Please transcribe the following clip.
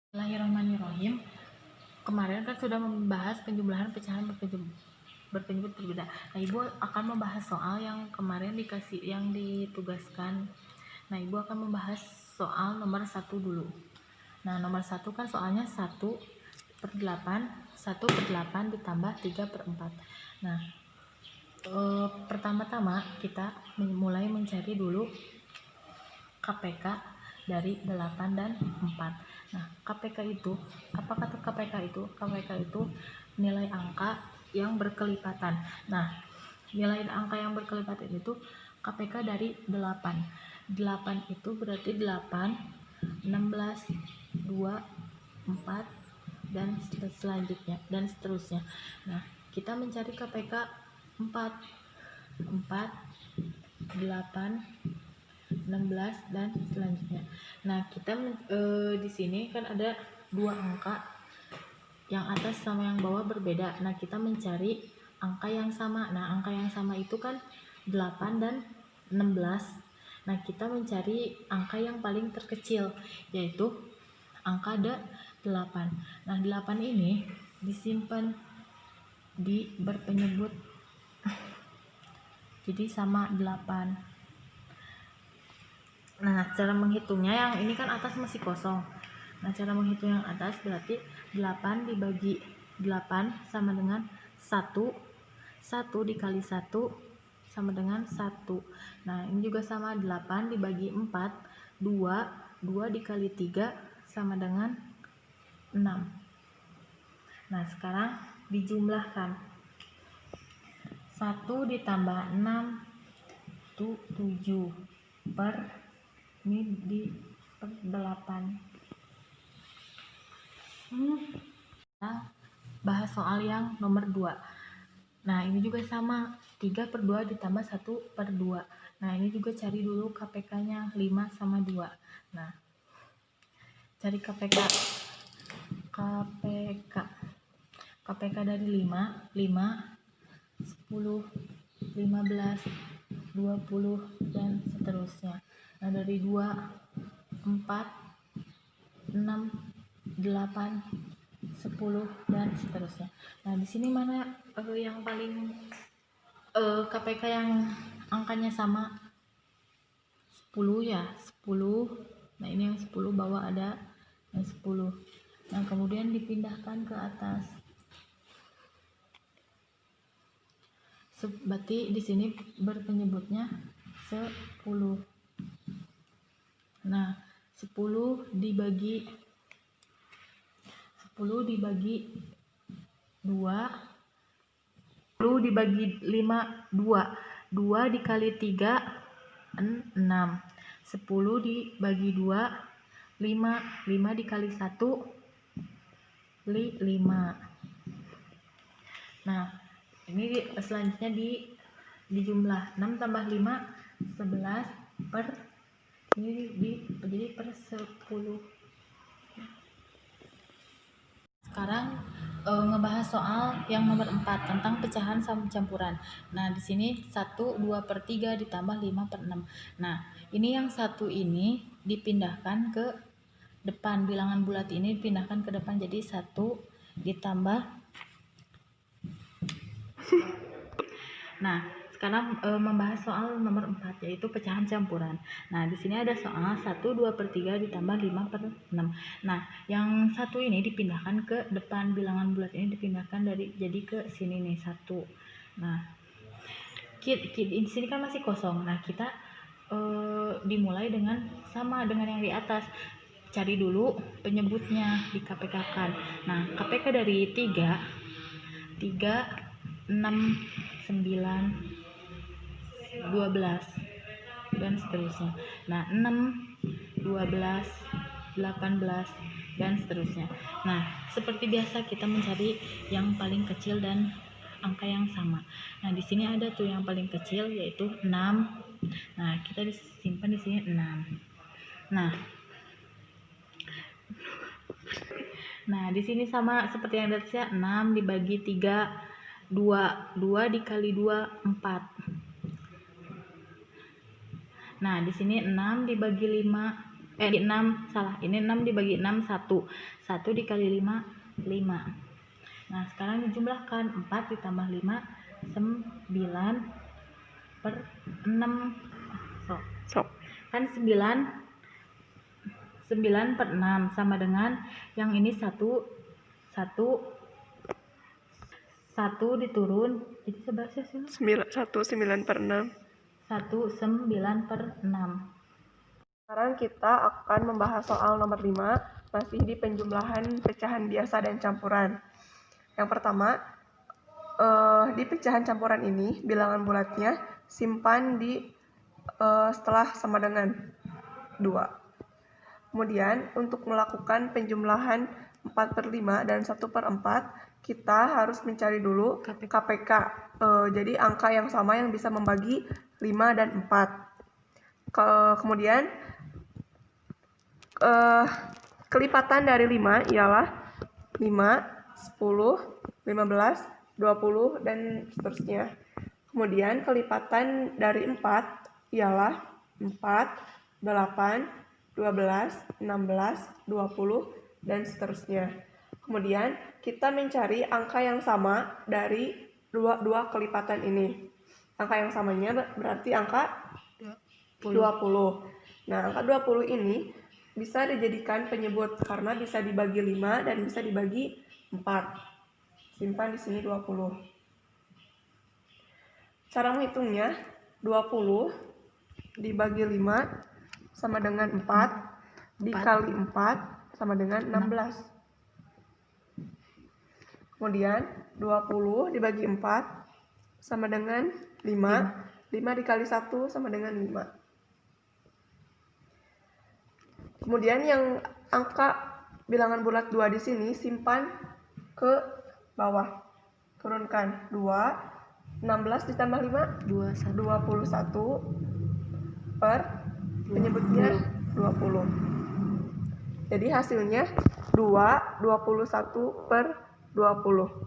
Bismillahirrahmanirrahim. Kemarin kan sudah membahas penjumlahan pecahan berpenyebut berbeda. Nah, Ibu akan membahas soal yang kemarin yang ditugaskan. Nah, Ibu akan membahas soal nomor 1 dulu. Nah, nomor 1 kan soalnya 1/8, 1/8 ditambah 3/4. Nah, pertama-tama kita mulai mencari dulu KPK dari 8 dan 4. Nah, KPK itu, apa kata KPK itu? KPK itu nilai angka yang berkelipatan. Nah, nilai angka yang berkelipatan itu KPK dari 8. 8 itu berarti 8, 16, 2, 4, dan selanjutnya, dan seterusnya. Nah, kita mencari KPK 4, 8, 16 dan selanjutnya. Nah, kita di sini kan ada dua angka, yang atas sama yang bawah berbeda. Nah, kita mencari angka yang sama. Nah, angka yang sama itu kan 8 dan 16. Nah, kita mencari angka yang paling terkecil, yaitu angka 8. Nah, 8 ini disimpan di berpenyebut, jadi sama 8. Nah, cara menghitungnya yang ini kan atas masih kosong. Nah, cara menghitung yang atas berarti 8 dibagi 8 sama dengan 1. 1 dikali 1 sama dengan 1. Nah, ini juga sama, 8 dibagi 4, 2. 2 dikali 3 sama dengan 6. Nah, sekarang dijumlahkan. 1 ditambah 6 itu 7 per ini di per 8. Kita bahas soal yang nomor 2. Nah, ini juga sama, 3/2 ditambah 1/2. Nah, ini juga cari dulu KPK nya 5 sama 2. Nah, cari KPK dari 5, 10, 15, 20, dan seterusnya. Nah, dari 2, 4, 6, 8, 10, dan seterusnya. Nah, di sini mana yang paling KPK yang angkanya sama? 10 ya, 10. Nah, ini yang 10, bawah ada yang 10. Nah, kemudian dipindahkan ke atas. Berarti di sini berpenyebutnya 10. Nah, 10 dibagi 2, 10 dibagi 5, 2. 2 dikali 3, 6. 10 dibagi 2, 5. 5 dikali 1, 5. Nah, ini selanjutnya dijumlah. 6 tambah 5, 11 per ini jadi per 10. Sekarang ngebahas soal yang nomor 4 tentang pecahan sama campuran. Nah, di sini 1/2/3 ditambah 5/6. Nah, ini yang satu ini dipindahkan ke depan, bilangan bulat ini dipindahkan ke depan, jadi 1 ditambah. Nah, sekarang membahas soal nomor 4, yaitu pecahan campuran. Nah, di sini ada soal 1/2/3 ditambah 5/6. Nah, yang satu ini dipindahkan ke depan, bilangan bulat ini dipindahkan jadi ke sini nih, 1. Nah, di sini kan masih kosong. Nah, kita dimulai dengan sama dengan yang di atas. Cari dulu penyebutnya, di KPK kan. Nah, KPK dari 3, 6, 9, 12, dan seterusnya. Nah, 6, 12, 18, dan seterusnya. Nah, seperti biasa kita mencari yang paling kecil dan angka yang sama. Nah, di sini ada tuh yang paling kecil, yaitu 6. Nah, kita disimpan di sini 6. Nah, di sini sama seperti yang di atasnya, 6 dibagi 3, 2. 2 dikali 2, 4. Nah, di sini 6 dibagi 5, di 6, salah, ini 6 dibagi 6, 1 dikali 5, 5. Nah sekarang dijumlahkan 4 ditambah 5, 9 per 6. Sok. Kan 9 per 6 sama dengan yang ini 1 diturun, jadi seberapa sih? 9 per 6. 9 per 6. Sekarang kita akan membahas soal nomor 5, masih di penjumlahan pecahan biasa dan campuran. Yang pertama, di pecahan campuran ini, bilangan bulatnya simpan di setelah sama dengan 2. Kemudian, untuk melakukan penjumlahan 4 per 5 dan 1 per 4, kita harus mencari dulu KPK. Jadi, angka yang sama yang bisa membagi 5 dan 4. Kemudian, kelipatan dari 5 ialah 5, 10, 15, 20, dan seterusnya. Kemudian kelipatan dari 4 ialah 4, 8, 12, 16, 20, dan seterusnya. Kemudian kita mencari angka yang sama dari dua kelipatan ini. Angka yang samanya berarti angka 20. Nah, angka 20 ini bisa dijadikan penyebut karena bisa dibagi 5 dan bisa dibagi 4. Simpan di sini 20. Cara menghitungnya, 20 dibagi 5 sama dengan 4 dikali 4 sama dengan 16. Kemudian 20 dibagi 4 sama dengan 5. 5 dikali 1 sama dengan 5. Kemudian yang angka bilangan bulat 2 di sini simpan ke bawah. Turunkan 2, 16 ditambah 5, 21 per penyebutnya 20. Jadi hasilnya 2, 21 per 20.